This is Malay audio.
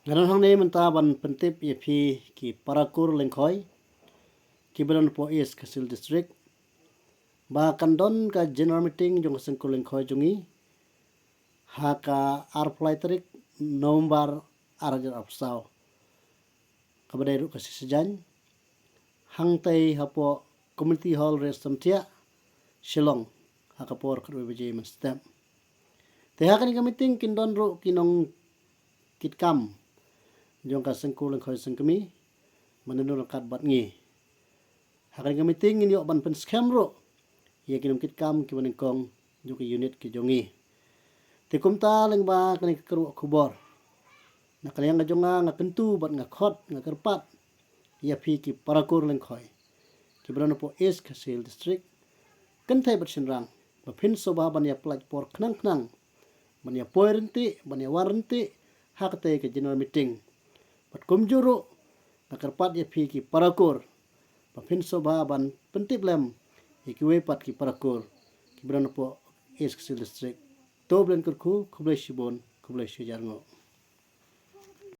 Ngaran hang ni menta ban pentip EP ki Parakur Lengkhoi ki Belon po East Kasil District ba kandon ka general meeting jong sengkul Lengkhoi jongi ha ka arflaiterik November arajar afsau kabadai ru kasi sejan hang tai hapo community hall restamtia Shillong ha ka por kru biji menstem te ha kan ka meeting kindon ru kinong kitkam jong ka sengkul Lengkhoi sengkemi menenun kat bat ngi hakan ka meeting ini ban pen scam ro ye kinong kitkam ki menengkong jong unit ki jongi te kumta leng ba kan kru kubor na kaliang nga jonga nga kentu bat nga khot nga kerpat ya phi ki Parakur Lengkhoi ki Belon po East Kasil District kan thai bat sinrang ba phin soba ban ya plaj por knang knang ban ya poirenti ban ya warranti hakte ke general meeting bat kumjuru nga kerpat ya phi ki Parakur ba phin soba ban pentip lem ikiwe pat ki Parakur ki Belon po East Kasil District to blen kurku kublai shibon kublai shijarngo